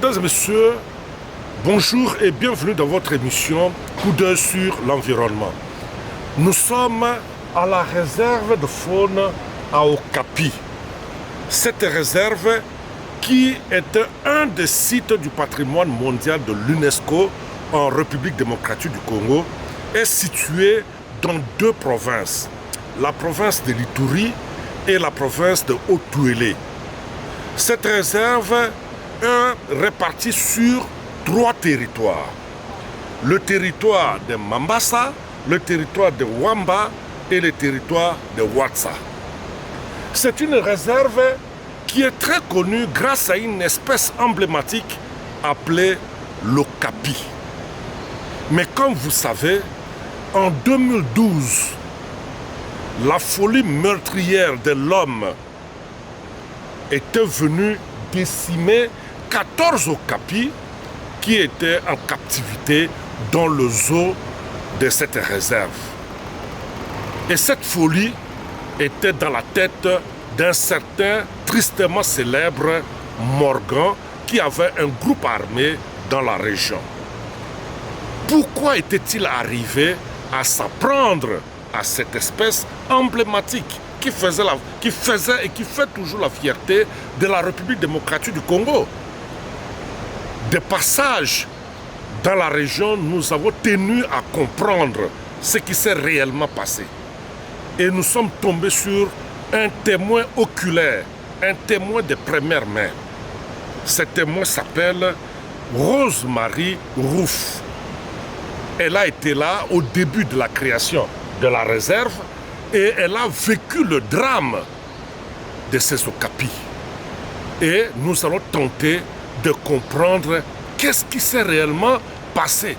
Mesdames et messieurs, bonjour et bienvenue dans votre émission Coup d'œil sur l'environnement. Nous sommes à la réserve de faune à Okapi. Cette réserve, qui est un des sites du patrimoine mondial de l'UNESCO en République démocratique du Congo, est située dans deux provinces, la province de l'Ituri et la province de Haut-Touélé. Cette réserve est répartie sur trois territoires. Le territoire de Mambasa, le territoire de Wamba et le territoire de Watsa. C'est une réserve qui est très connue grâce à une espèce emblématique appelée l'okapi. Mais comme vous savez, en 2012, la folie meurtrière de l'homme était venue décimer 14 okapis qui étaient en captivité dans le zoo de cette réserve. Et cette folie était dans la tête d'un certain tristement célèbre Morgan qui avait un groupe armé dans la région. Pourquoi était-il arrivé à s'apprendre à cette espèce emblématique qui faisait et qui fait toujours la fierté de la République démocratique du Congo? De passage dans la région, nous avons tenu à comprendre ce qui s'est réellement passé. Et nous sommes tombés sur un témoin oculaire, un témoin de première main. Ce témoin s'appelle Rose-Marie Rouf. Elle a été là au début de la création de la réserve et elle a vécu le drame de ces okapis. Et nous allons tenter de comprendre qu'est-ce qui s'est réellement passé.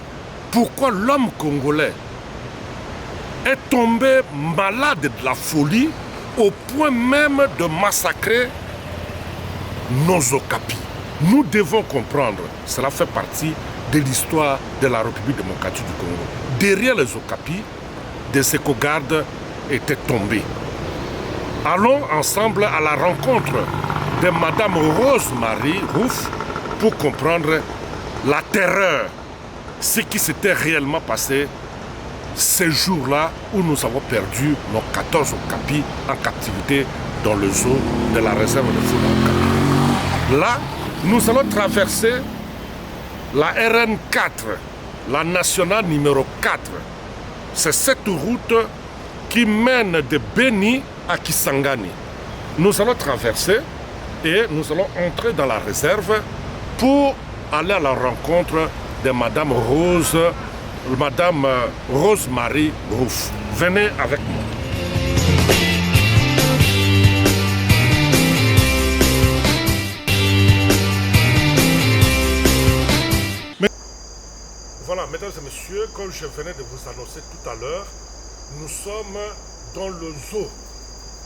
Pourquoi l'homme congolais est tombé malade de la folie au point même de massacrer nos okapis. Nous devons comprendre, cela fait partie de l'histoire de la République démocratique du Congo. Derrière les okapis, des écogardes étaient tombés. Allons ensemble à la rencontre de Madame Rose-Marie Rouf pour comprendre la terreur, ce qui s'était réellement passé ces jours-là où nous avons perdu nos 14 okapis en captivité dans le zoo de la réserve de faune Okapi. Là, nous allons traverser la RN4, la nationale numéro 4. C'est cette route qui mène de Beni à Kisangani. Nous allons traverser et nous allons entrer dans la réserve pour aller à la rencontre de Madame Rose-Marie Rouf. Venez avec moi. Voilà, mesdames et messieurs, comme je venais de vous annoncer tout à l'heure, nous sommes dans le zoo.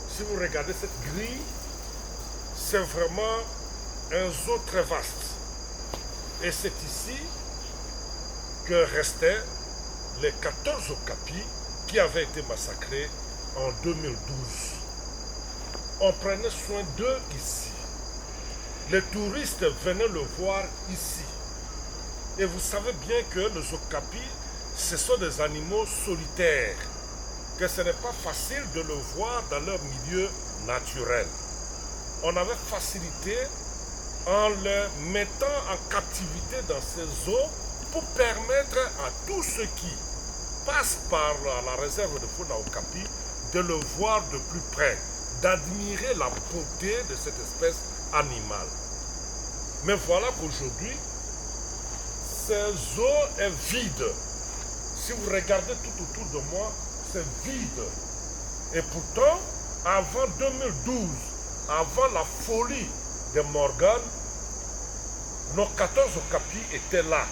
Si vous regardez cette grille, c'est vraiment un zoo très vaste. Et c'est ici que restaient les 14 okapis qui avaient été massacrés en 2012. On prenait soin d'eux ici. Les touristes venaient le voir ici. Et vous savez bien que les okapis, ce sont des animaux solitaires, que ce n'est pas facile de le voir dans leur milieu naturel. On avait facilité en le mettant en captivité dans ces zoos pour permettre à tous ceux qui passent par la réserve de faune à Okapi de le voir de plus près, d'admirer la beauté de cette espèce animale. Mais voilà qu'aujourd'hui, ce zoo est vide. Si vous regardez tout autour de moi, c'est vide. Et pourtant, avant 2012, avant la folie de Morgan, nos 14 okapis étaient là.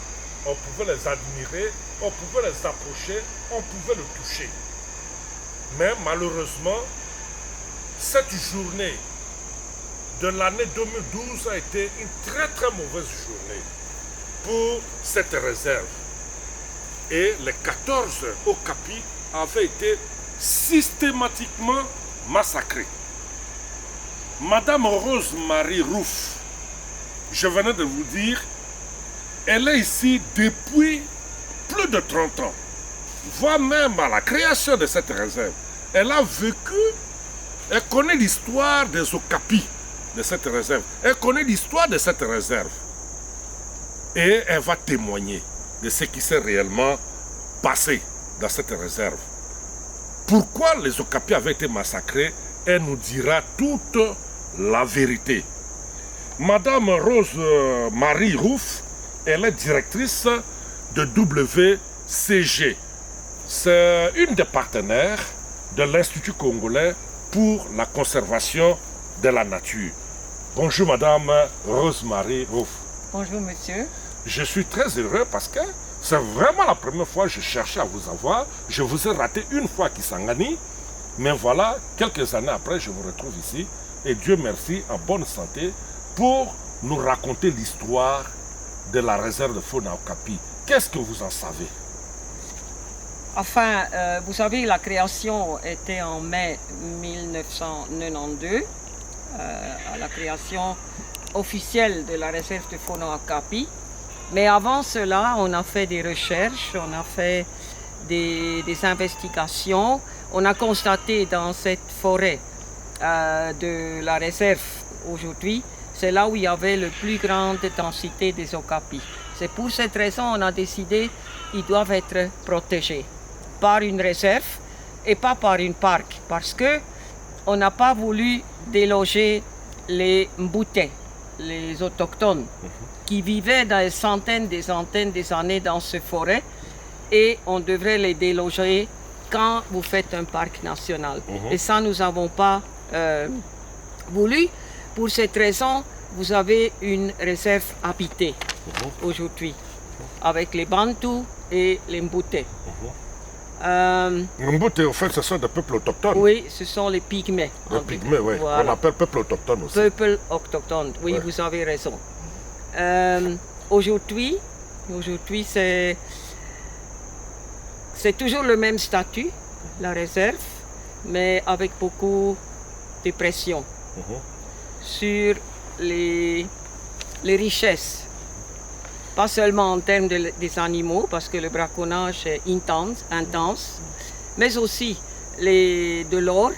On pouvait les admirer, on pouvait les approcher, on pouvait les toucher. Mais malheureusement, cette journée de l'année 2012 a été une très très mauvaise journée pour cette réserve. Et les 14 okapis avaient été systématiquement massacrés. Madame Rose-Marie Rouf, je venais de vous dire elle est ici depuis plus de 30 ans. Voire même à la création de cette réserve. Elle a vécu, elle connaît l'histoire des okapis de cette réserve. Elle connaît l'histoire de cette réserve. Et elle va témoigner de ce qui s'est réellement passé dans cette réserve. Pourquoi les okapis avaient été massacrés, elle nous dira toute la vérité. Madame Rose Marie Rouf, elle est directrice de WCG. C'est une des partenaires de l'Institut congolais pour la conservation de la nature. Bonjour Madame Rose Marie Rouf. Bonjour monsieur. Je suis très heureux parce que c'est vraiment la première fois que je cherchais à vous avoir. Je vous ai raté une fois à Kisangani. Mais voilà, quelques années après, je vous retrouve ici. Et Dieu merci, en bonne santé, pour nous raconter l'histoire de la réserve de faune à Okapi. Qu'est-ce que vous en savez? Enfin, vous savez, la création était en mai 1992, à la création officielle de la réserve de faune à Okapi. Mais avant cela, on a fait des recherches, on a fait des investigations. On a constaté dans cette forêt de la réserve aujourd'hui, c'est là où il y avait la plus grande densité des okapis. C'est pour cette raison qu'on a décidé qu'ils doivent être protégés par une réserve et pas par un parc, parce qu'on n'a pas voulu déloger les Mboutés, les autochtones, qui vivaient dans des centaines des années dans cette forêt, et on devrait les déloger quand vous faites un parc national. Et ça, nous n'avons pas voulu. Pour cette raison, vous avez une réserve habitée aujourd'hui, avec les Bantous et les Mboutés. Les Mboutés, en fait, ce sont des peuples autochtones. Oui, ce sont les Pygmées. Les Pygmées, oui. Voilà. On appelle peuple autochtone aussi. Peuple autochtone, oui, vous avez raison. Aujourd'hui, c'est toujours le même statut, la réserve, mais avec beaucoup de pression sur les richesses. Pas seulement en termes des animaux, parce que le braconnage est intense, mais aussi de l'or.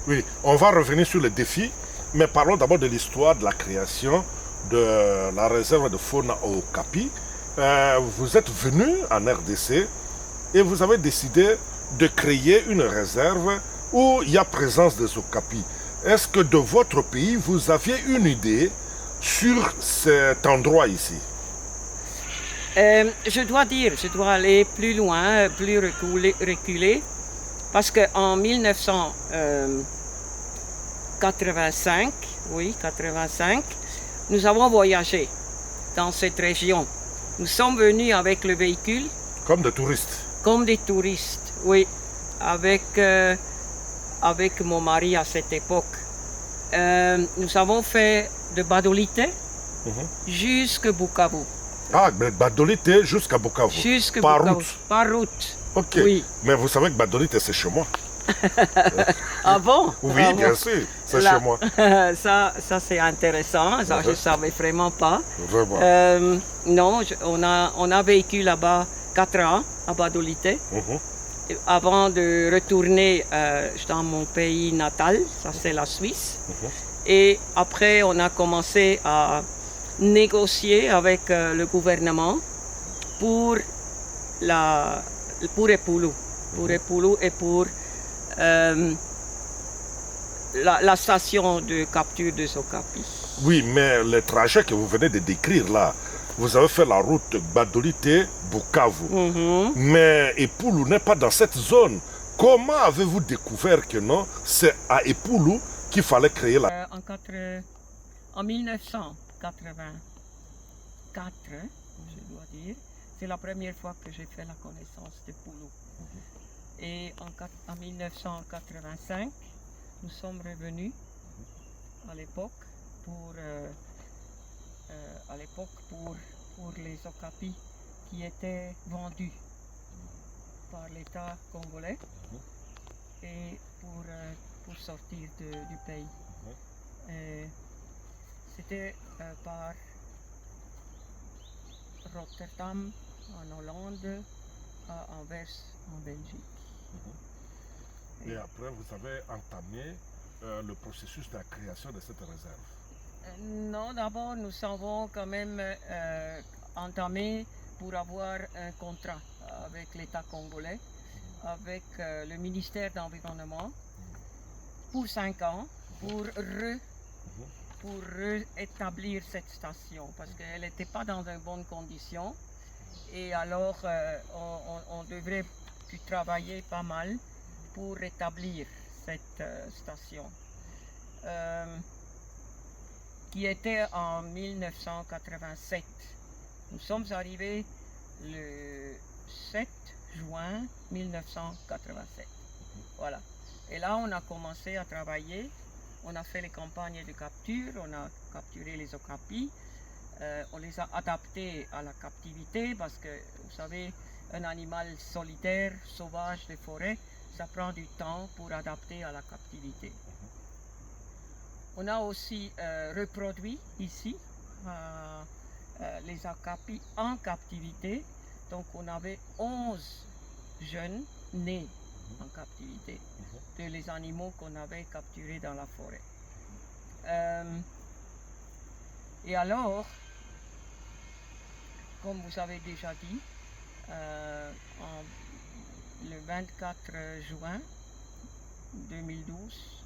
Oui, on va revenir sur les défis, mais parlons d'abord de l'histoire de la création de la réserve de faune au Okapi. Vous êtes venu en RDC et vous avez décidé de créer une réserve où il y a présence des okapis. Est-ce que de votre pays, vous aviez une idée sur cet endroit ici? Je dois aller plus loin, plus reculer, parce qu'en 1985, nous avons voyagé dans cette région. Nous sommes venus avec le véhicule. Comme des touristes? Comme des touristes, oui. Avec mon mari à cette époque. Nous avons fait de Badolité jusqu'à Bukavu. Ah, Badolité jusqu'à Bukavu. Par route? Par route. Ok. Oui. Mais vous savez que Badolité, c'est chez moi. Ah bon? Oui, bien sûr, c'est chez moi. Ça c'est intéressant, ça je ne savais vraiment pas. Vraiment. Non, on a vécu là-bas 4 ans, à Badolité, avant de retourner dans mon pays natal, ça c'est la Suisse. Et après, on a commencé à négocier avec le gouvernement pour Epoulou. Pour Epoulou et pour la station de capture des okapis. Oui, mais le trajet que vous venez de décrire là, vous avez fait la route Badolité-Bukavu. Mais Epoulou n'est pas dans cette zone. Comment avez-vous découvert que non, c'est à Epoulou qu'il fallait créer la... En 1984, je dois dire, c'est la première fois que j'ai fait la connaissance d'Epoulou. Et en 1985, nous sommes revenus à l'époque pour les okapis qui étaient vendus par l'État congolais et pour sortir du pays. C'était Rotterdam, en Hollande, à Anvers, en Belgique. Et après, vous avez entamé le processus de la création de cette réserve. Non, d'abord, nous avons quand même entamé pour avoir un contrat avec l'État congolais, avec le ministère de l'Environnement, pour 5 ans, pour rétablir cette station, parce qu'elle n'était pas dans de bonnes conditions. Et alors, on devrait plus travailler pas mal pour rétablir cette station. Qui était en 1987. Nous sommes arrivés le 7 juin 1987. Voilà. Et là, on a commencé à travailler. On a fait les campagnes de capture, on a capturé les okapis. On les a adaptés à la captivité parce que, vous savez, un animal solitaire, sauvage de forêt, ça prend du temps pour adapter à la captivité. On a aussi reproduit ici les okapis en captivité. Donc on avait 11 jeunes nés en captivité de les animaux qu'on avait capturés dans la forêt. Et alors, comme vous avez déjà dit, le 24 juin 2012,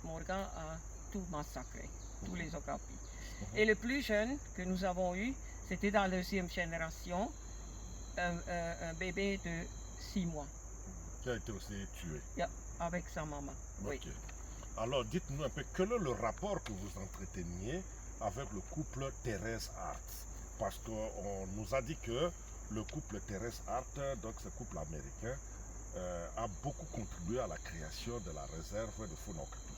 Morgan a tout massacré, tous les okapis. Et le plus jeune que nous avons eu, c'était dans la deuxième génération, un bébé de 6 mois. Qui a été aussi tué. Yeah, avec sa maman. Oui. Okay. Alors dites-nous un peu, quel est le rapport que vous entreteniez avec le couple Thérèse Hart? Parce qu'on nous a dit que le couple Thérèse Hart, donc ce couple américain, a beaucoup contribué à la création de la réserve de faune okapi.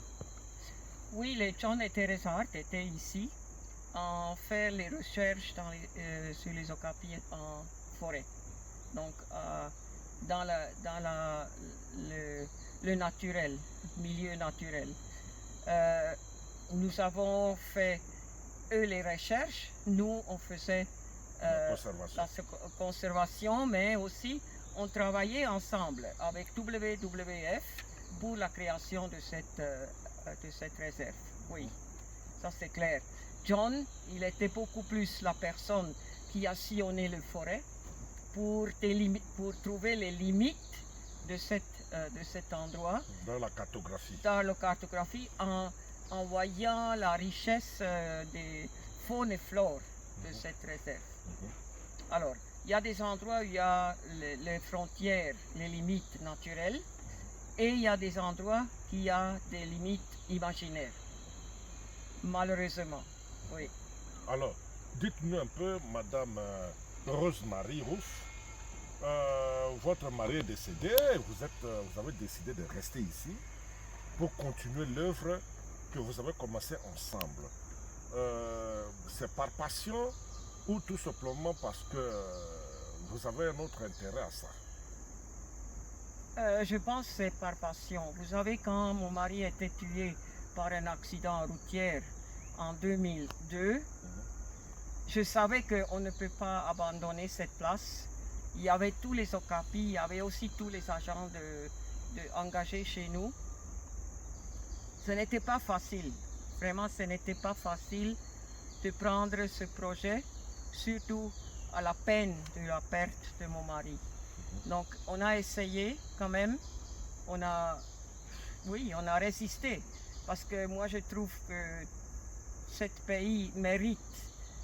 Oui, les John et Thérèse Hart étaient ici en faire les recherches sur les okapis en forêt. Donc, dans le naturel, milieu naturel. Nous avons fait, eux, les recherches. Nous, on faisait la conservation, mais aussi on travaillait ensemble avec WWF pour la création de cette réserve. Oui, ça c'est clair. John, il était beaucoup plus la personne qui a sillonné le forêt pour trouver les limites de cet endroit. Dans la cartographie. Dans la cartographie, en voyant la richesse des faunes et flore de cette réserve. Alors, il y a des endroits où il y a les frontières, les limites naturelles, et il y a des endroits qui ont des limites imaginaires. Malheureusement, oui. Alors, dites-nous un peu, Madame Rose-Marie Rousse, votre mari est décédé, vous avez décidé de rester ici pour continuer l'œuvre que vous avez commencé ensemble. C'est par passion ou tout simplement parce que vous avez un autre intérêt à ça? Je pense que c'est par passion. Vous savez, quand mon mari a été tué par un accident routier en 2002, je savais qu'on ne peut pas abandonner cette place. Il y avait tous les okapis, il y avait aussi tous les agents engagés chez nous. Ce n'était pas facile, vraiment ce n'était pas facile de prendre ce projet, surtout à la peine de la perte de mon mari. Donc on a essayé quand même, on a résisté, parce que moi je trouve que ce pays mérite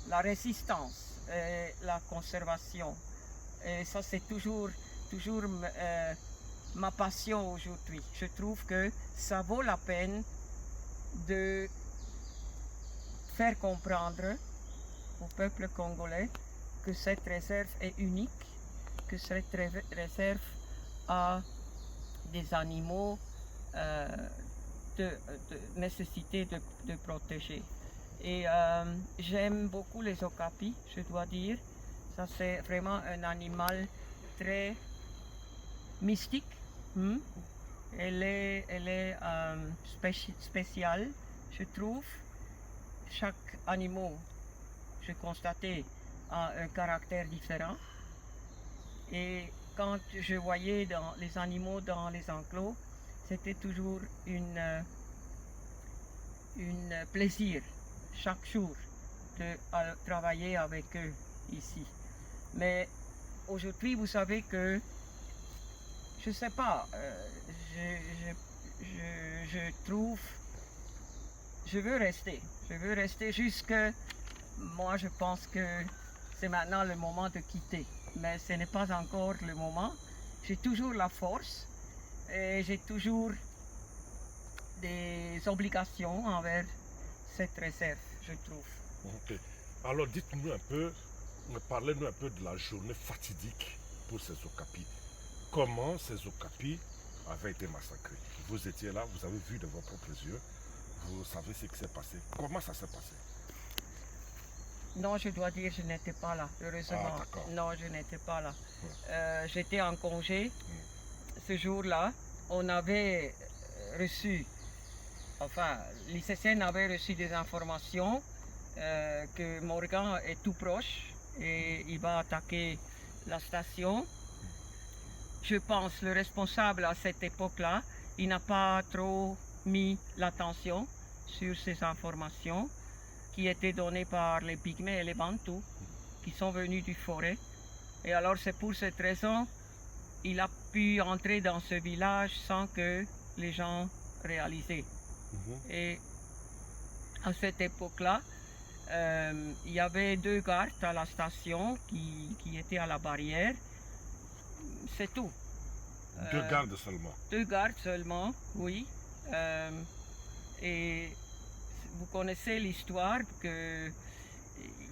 la résistance et la conservation. Et ça c'est toujours ma passion aujourd'hui. Je trouve que ça vaut la peine de faire comprendre au peuple congolais que cette réserve est unique, que cette réserve a des animaux de nécessité de protéger. Et j'aime beaucoup les okapis, je dois dire. Ça c'est vraiment un animal très mystique. Elle est spéciale, je trouve. Chaque animal, j'ai constaté, a un caractère différent. Et quand je voyais les animaux dans les enclos, c'était toujours une plaisir chaque jour de travailler avec eux ici. Mais aujourd'hui, vous savez que, je sais pas, je trouve, je veux rester jusque, moi je pense que c'est maintenant le moment de quitter, mais ce n'est pas encore le moment. J'ai toujours la force et j'ai toujours des obligations envers cette réserve, je trouve. Ok. Alors dites-nous un peu, parlez-nous un peu de la journée fatidique pour ces okapis. Comment ces okapis avaient été massacrés? Vous étiez là, vous avez vu de vos propres yeux, vous savez ce qui s'est passé. Comment ça s'est passé? Non, je dois dire, je n'étais pas là, heureusement. Ah, d'accord. Non, je n'étais pas là. J'étais en congé. Ce jour-là, on avait reçu, enfin, l'ICCN avait reçu des informations que Morgan est tout proche et il va attaquer la station. Je pense le responsable à cette époque-là, il n'a pas trop mis l'attention sur ces informations qui étaient données par les Pygmées et les Bantous qui sont venus du forêt. Et alors c'est pour cette raison il a pu entrer dans ce village sans que les gens réalisaient. Et à cette époque-là, il y avait 2 gardes à la station qui étaient à la barrière. C'est tout. 2 gardes seulement. 2 gardes seulement, oui. Et vous connaissez l'histoire que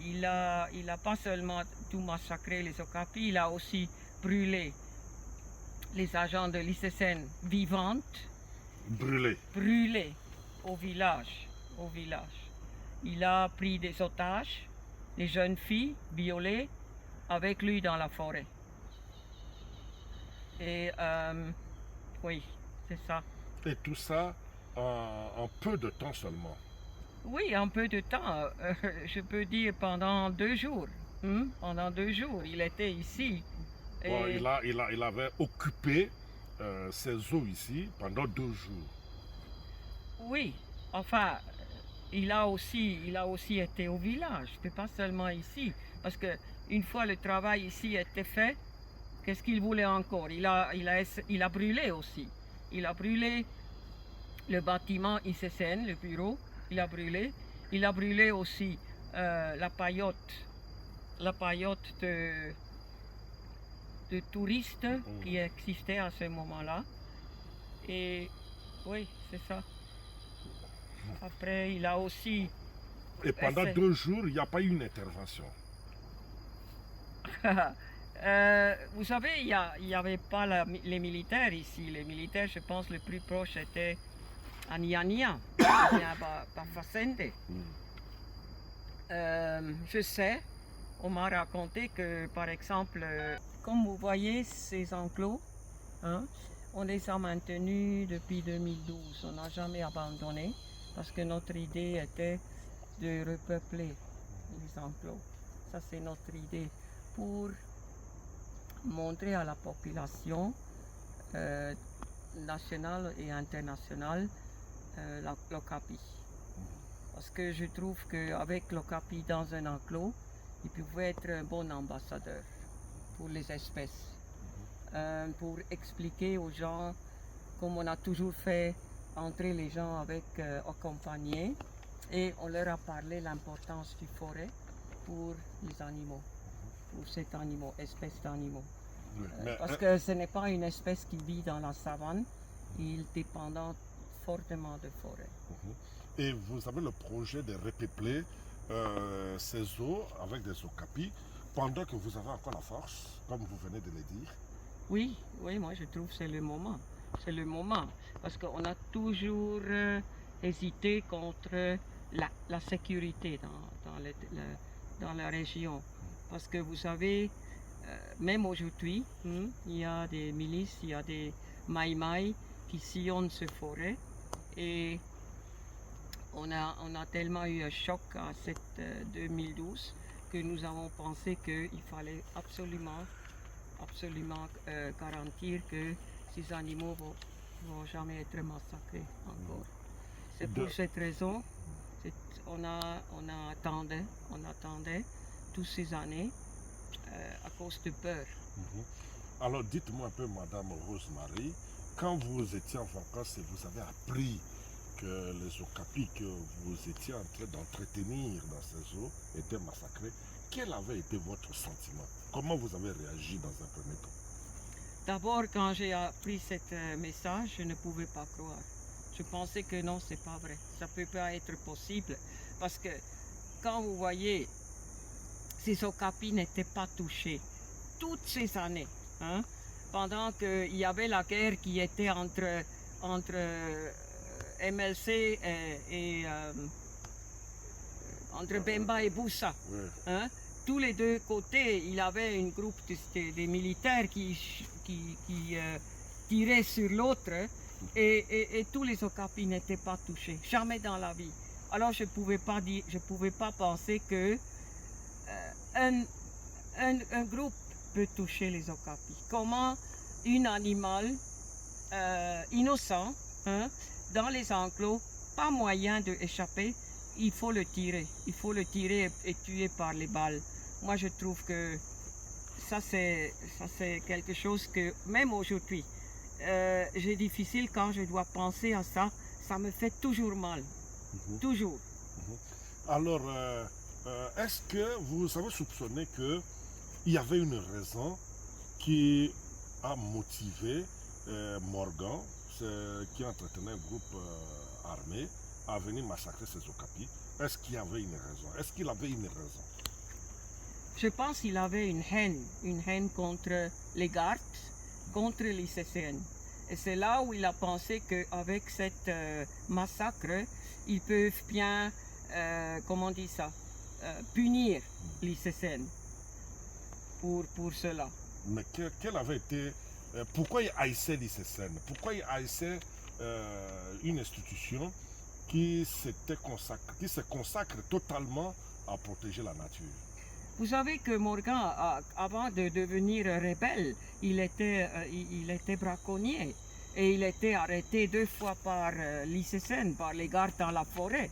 il a pas seulement tout massacré les okapis, il a aussi brûlé les agents de l'ICCN vivantes. Brûlés au village. Il a pris des otages, des jeunes filles violées avec lui dans la forêt. Et oui, c'est ça. Et tout ça en peu de temps seulement. Oui, en peu de temps. Je peux dire pendant 2 jours. Pendant 2 jours, il était ici. Bon, il avait occupé ces eaux ici pendant 2 jours. Oui, enfin, il a aussi été au village, mais pas seulement ici. Parce que une fois le travail ici était fait, qu'est-ce qu'il voulait encore? Il a brûlé aussi. Il a brûlé le bâtiment ICCN, le bureau. Il a brûlé aussi la paillote de touristes qui existait à ce moment-là. Et oui, c'est ça. Après, il a aussi... Et pendant 2 jours, il n'y a pas eu une intervention. Vous savez, il n'y avait pas les militaires ici. Les militaires, je pense, le plus proche était à Nyanya, à Bafasende. Je sais, on m'a raconté que, par exemple, comme vous voyez ces enclos, on les a maintenus depuis 2012. On n'a jamais abandonné parce que notre idée était de repeupler les enclos. Ça, c'est notre idée pour montrer à la population nationale et internationale l'okapi. Parce que je trouve qu'avec l'okapi dans un enclos, il pouvait être un bon ambassadeur pour les espèces. Pour expliquer aux gens, comme on a toujours fait, entrer les gens avec accompagnés, et on leur a parlé l'importance du forêt pour les animaux, pour cette espèce d'animaux. Parce que ce n'est pas une espèce qui vit dans la savane, il est dépendant fortement de forêt. Et vous avez le projet de repeupler ces eaux avec des okapis pendant que vous avez encore la force, comme vous venez de le dire. Oui, moi je trouve que c'est le moment. C'est le moment. Parce qu'on a toujours hésité contre la sécurité dans la région. Parce que vous savez, même aujourd'hui, il y a des milices, il y a des maïmaï qui sillonnent ce forêt. Et on a tellement eu un choc à cette 2012 que nous avons pensé qu'il fallait absolument garantir que ces animaux vont jamais être massacrés encore. C'est pour cette raison on attendait toutes ces années à cause de peur. Alors dites-moi un peu, Madame Rosemary, quand vous étiez en vacances et vous avez appris que les okapis que vous étiez en train d'entretenir dans ces eaux étaient massacrés, quel avait été votre sentiment? Comment vous avez réagi dans un premier temps? D'abord, quand j'ai appris ce message, je ne pouvais pas croire. Je pensais que non, c'est pas vrai. Ça ne peut pas être possible. Parce que quand vous voyez, ces okapis n'étaient pas touchés toutes ces années. Hein, pendant qu'il y avait la guerre qui était entre MLC et entre Bemba et Boussa. Hein, tous les deux côtés, il y avait un groupe de militaires qui tiraient sur l'autre et tous les okapis n'étaient pas touchés, jamais dans la vie. Alors je pouvais pas penser que un groupe peut toucher les okapis. Comment un animal innocent, hein, dans les enclos, pas moyen d'échapper, il faut le tirer. Il faut le tirer et tuer par les balles. Moi, je trouve que ça c'est quelque chose que, même aujourd'hui, j'ai difficile quand je dois penser à ça. Ça me fait toujours mal. Toujours. Alors, est-ce que vous avez soupçonné qu'il y avait une raison qui a motivé Morgan, qui entretenait un groupe armé, à venir massacrer ces okapis? Est-ce qu'il y avait une raison? Est-ce qu'il avait une raison? Je pense qu'il avait une haine contre les gardes, contre l'ICCN. Et c'est là où il a pensé qu'avec cette massacre, ils peuvent bien, comment on dit ça, punir l'ICCN pour cela. Mais quel avait été... pourquoi il haïssait l'ICCN? Pourquoi il haïssait une institution qui se consacre totalement à protéger la nature? Vous savez que Morgan, avant de devenir rebelle, il était braconnier. Et il était arrêté 2 fois par l'ICCN, par les gardes dans la forêt.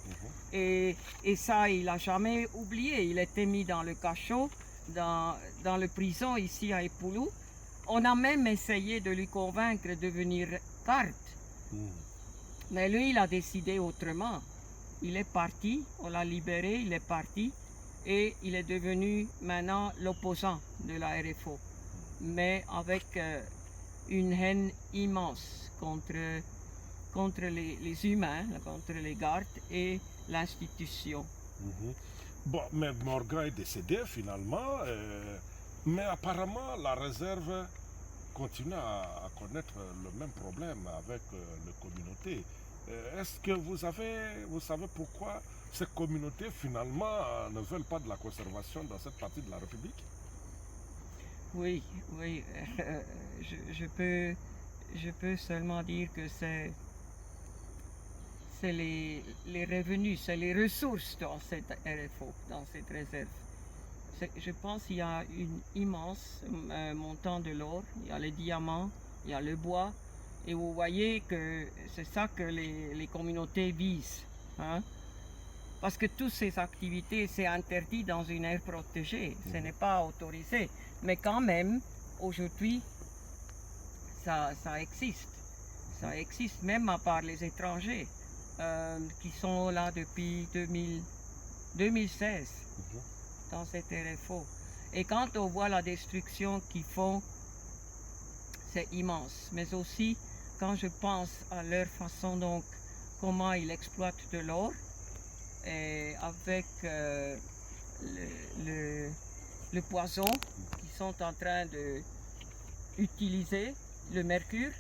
Et ça, il n'a jamais oublié. Il était mis dans le cachot, dans la prison ici à Epoulou. On a même essayé de lui convaincre de devenir garde. Mais lui, il a décidé autrement. Il est parti, on l'a libéré, il est parti. Et il est devenu maintenant l'opposant de la RFO. Mais avec une haine immense contre les humains, contre les gardes et l'institution. Bon, mais Morgan est décédé finalement, mais apparemment la réserve continue à connaître le même problème avec les communautés. Est-ce que vous savez pourquoi ces communautés finalement ne veulent pas de la conservation dans cette partie de la République? Oui, je peux seulement dire que c'est les revenus, c'est les ressources dans cette RFO, dans cette réserve. Je pense qu'il y a une immense montant de l'or, il y a les diamants, il y a le bois, et vous voyez que c'est ça que les communautés visent. Hein? Parce que toutes ces activités, c'est interdit dans une aire protégée, ce n'est pas autorisé. Mais quand même, aujourd'hui, ça existe. Ça existe même à part les étrangers qui sont là depuis 2016 dans cette RFO. Et quand on voit la destruction qu'ils font, c'est immense. Mais aussi, quand je pense à leur façon, donc, comment ils exploitent de l'or, et avec le poison qu'ils sont en train d'utiliser, le mercure,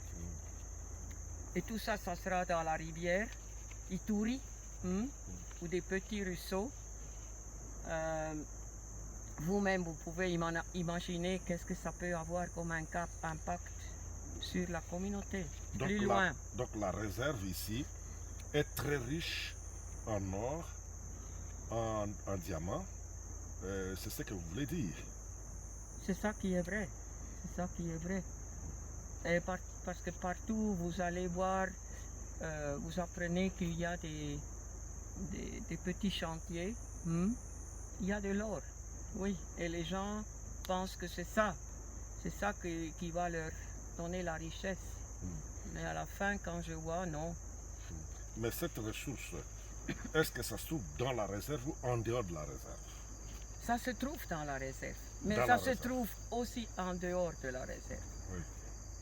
et tout ça, ça sera dans la rivière Ituri, ou des petits ruisseaux. Vous-même, vous pouvez imaginer qu'est-ce que ça peut avoir comme impact sur la communauté, donc plus loin. Donc la réserve ici est très riche en or, en diamants C'est ce que vous voulez dire. C'est ça qui est vrai. C'est ça qui est vrai. Et parce que partout où vous allez voir, vous apprenez qu'il y a des petits chantiers. Il y a de l'or. Oui. Et les gens pensent que c'est ça. C'est ça qui va leur donner la richesse. Mais à la fin, quand je vois, non. Mais cette ressource, est-ce que ça se trouve dans la réserve ou en dehors de la réserve? Ça se trouve dans la réserve. Mais Dans ça la se réserve. trouve aussi en dehors de la réserve. Oui.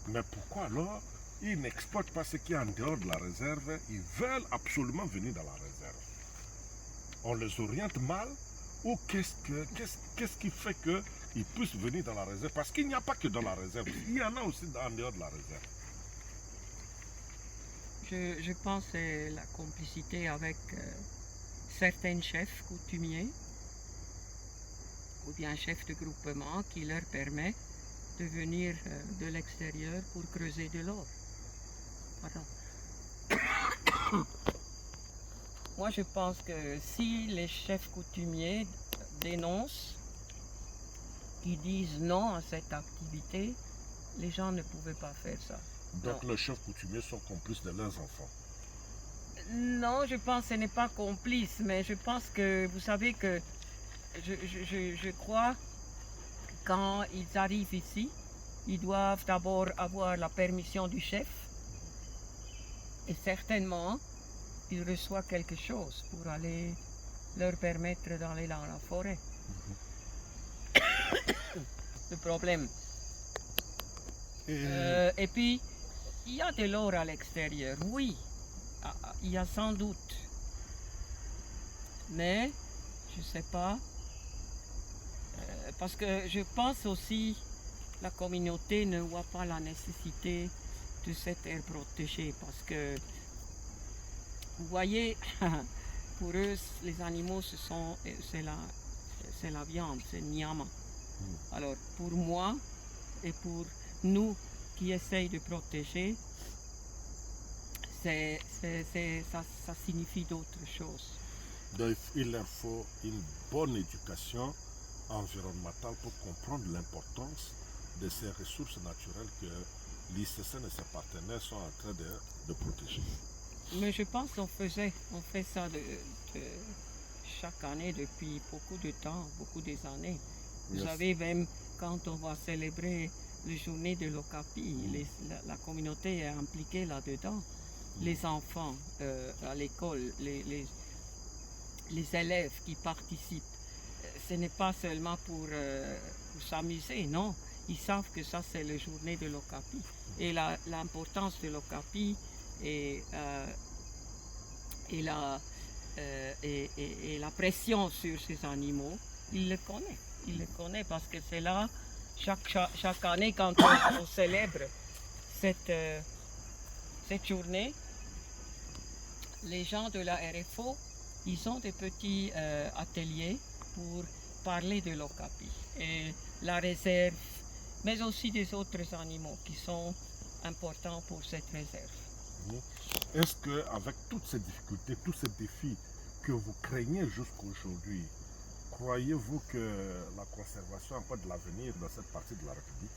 Mais pourquoi alors ils n'exploitent pas ce qui est en dehors de la réserve? Ils veulent absolument venir dans la réserve. On les oriente mal ou qu'est-ce qui fait qu'ils puissent venir dans la réserve? Parce qu'il n'y a pas que dans la réserve, il y en a aussi en dehors de la réserve. Je pense que c'est la complicité avec certains chefs coutumiers ou bien chefs de groupement qui leur permet de venir de l'extérieur pour creuser de l'or. Pardon. Moi, je pense que si les chefs coutumiers dénoncent, qui disent non à cette activité, les gens ne pouvaient pas faire ça. Donc Non. les chefs coutumiers sont complices de leurs enfants. Non, je pense que ce n'est pas complice, mais je pense que, vous savez que, je crois que quand ils arrivent ici, ils doivent d'abord avoir la permission du chef, et certainement, ils reçoivent quelque chose pour aller leur permettre d'aller dans la forêt. Le problème. Et puis, il y a de l'or à l'extérieur, oui, il y a sans doute. Mais, je ne sais pas, parce que je pense aussi la communauté ne voit pas la nécessité de cette aire protégée parce que, vous voyez, pour eux, les animaux, c'est la viande, c'est nyama. Alors, pour moi et pour nous qui essayent de protéger, ça signifie d'autres choses. Donc, il leur faut une bonne éducation environnementale pour comprendre l'importance de ces ressources naturelles que l'ICCN et ses partenaires sont en train de protéger. Mais je pense qu'on fait ça de chaque année depuis beaucoup de temps, beaucoup des années. Vous savez, même quand on va célébrer la journée de l'Okapi, la communauté est impliquée là-dedans. Les enfants à l'école, les élèves qui participent, ce n'est pas seulement pour s'amuser, non. Ils savent que ça, c'est la journée de l'Okapi. Et l'importance de l'Okapi et la pression sur ces animaux, ils le connaissent. Ils le connaissent parce que c'est là, chaque année, quand on célèbre cette journée, les gens de la RFO, ils ont des petits ateliers pour parler de l'Okapi et la réserve, mais aussi des autres animaux qui sont importants pour cette réserve. Est-ce qu'avec toutes ces difficultés, tous ces défis que vous craignez jusqu'aujourd'hui, croyez-vous que la conservation a pas de l'avenir dans cette partie de la République?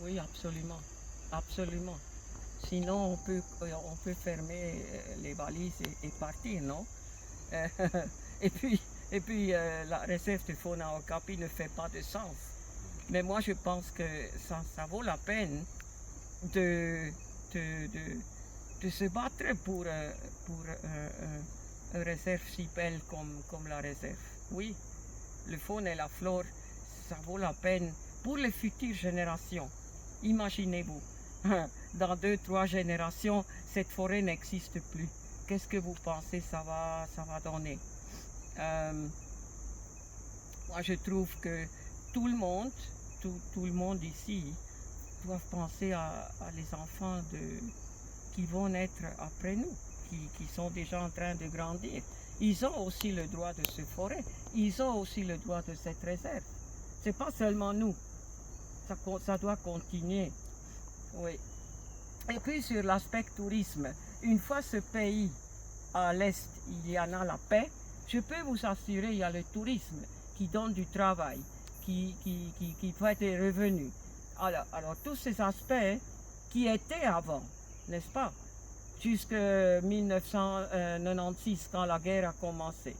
Oui, absolument. Absolument. Sinon, on peut fermer les valises et partir, non? Et puis la réserve de faune à Okapi ne fait pas de sens. Mais moi, je pense que ça vaut la peine de se battre pour une réserve si belle comme la réserve. Oui, le faune et la flore, ça vaut la peine pour les futures générations. Imaginez-vous, dans 2-3 générations, cette forêt n'existe plus. Qu'est-ce que vous pensez ça va donner? Moi, je trouve que tout le monde ici doit penser à les enfants qui vont naître après nous, qui sont déjà en train de grandir. Ils ont aussi le droit de cette forêt, ils ont aussi le droit de cette réserve. C'est pas seulement nous, ça doit continuer. Oui. Et puis sur l'aspect tourisme, une fois ce pays à l'est, il y en a la paix, je peux vous assurer, il y a le tourisme qui donne du travail, qui fait des revenus. Alors tous ces aspects qui étaient avant, n'est-ce pas? Jusqu'en 1996, quand la guerre a commencé.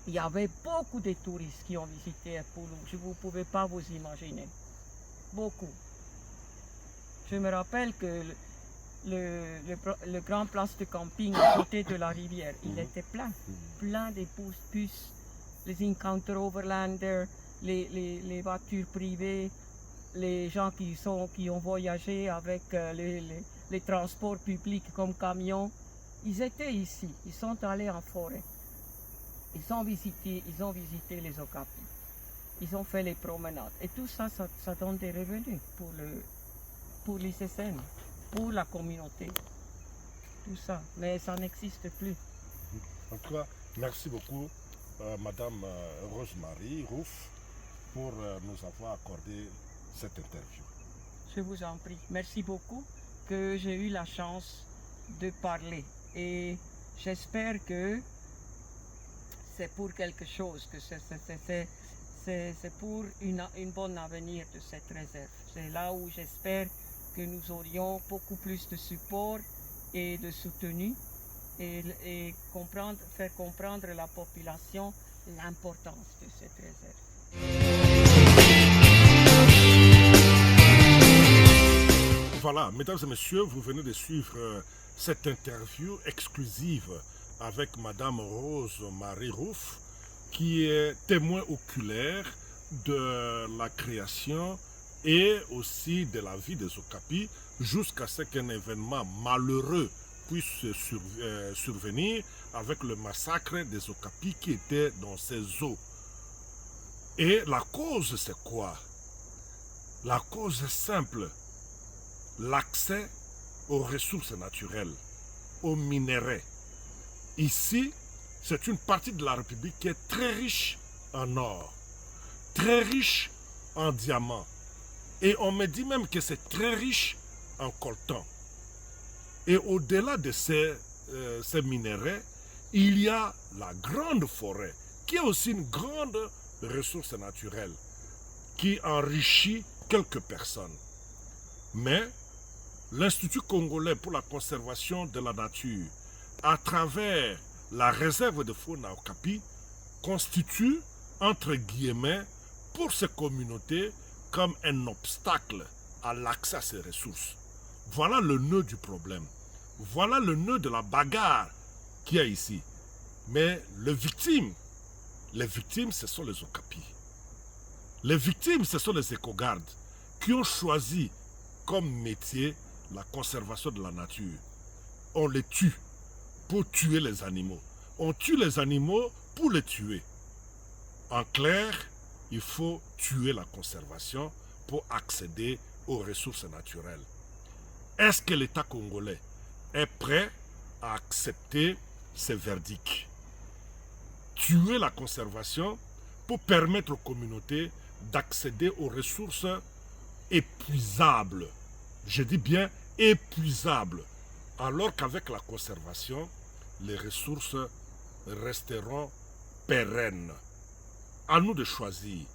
Il y avait beaucoup de touristes qui ont visité Poulougue. Vous ne pouvez pas vous imaginer. Beaucoup. Je me rappelle que le grand place de camping à côté de la rivière, il était plein de bus, les Encounter Overlander, les voitures privées, les gens qui ont voyagé avec les transports publics comme camions. Ils étaient ici, ils sont allés en forêt, ils ont visité les okapis, ils ont fait les promenades. Et tout ça, ça donne des revenus pour l'ICCN, pour la communauté. Tout ça, mais ça n'existe plus. En tout cas, merci beaucoup, Madame Rosemary Rouf, pour nous avoir accordé cette interview. Je vous en prie. Merci beaucoup que j'ai eu la chance de parler. Et j'espère que c'est pour quelque chose, que c'est pour une bonne avenir de cette réserve. C'est là où j'espère que nous aurions beaucoup plus de support et de soutenu et faire comprendre à la population l'importance de cette réserve. Voilà, mesdames et messieurs, vous venez de suivre cette interview exclusive avec Madame Rosemary Rouf, qui est témoin oculaire de la création et aussi de la vie des okapis jusqu'à ce qu'un événement malheureux puisse survenir avec le massacre des okapis qui étaient dans ces eaux. Et la cause, c'est quoi? La cause est simple. L'accès aux ressources naturelles, aux minéraux. Ici, c'est une partie de la République qui est très riche en or, très riche en diamants. Et on me dit même que c'est très riche en coltan. Et au-delà de ces minéraux, il y a la grande forêt, qui est aussi une grande ressource naturelle, qui enrichit quelques personnes. Mais l'Institut congolais pour la conservation de la nature, à travers la réserve de faune à Okapi, constitue, entre guillemets, pour ces communautés comme un obstacle à l'accès à ces ressources. Voilà le nœud du problème. Voilà le nœud de la bagarre qu'il y a ici. Mais les victimes, ce sont les okapis. Les victimes, ce sont les écogardes qui ont choisi comme métier la conservation de la nature. On les tue pour tuer les animaux. On tue les animaux pour les tuer. En clair, il faut tuer la conservation pour accéder aux ressources naturelles. Est-ce que l'État congolais est prêt à accepter ces verdicts? Tuer la conservation pour permettre aux communautés d'accéder aux ressources épuisables. Je dis bien épuisables. Alors qu'avec la conservation, les ressources resteront pérennes. À nous de choisir.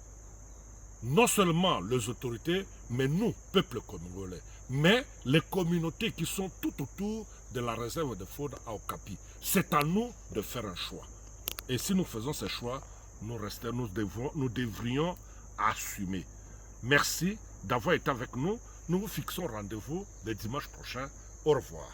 Non seulement les autorités, mais nous, peuple congolais, mais les communautés qui sont tout autour de la réserve de faune à Okapi. C'est à nous de faire un choix. Et si nous faisons ce choix, nous devrions assumer. Merci d'avoir été avec nous. Nous vous fixons rendez-vous le dimanche prochain. Au revoir.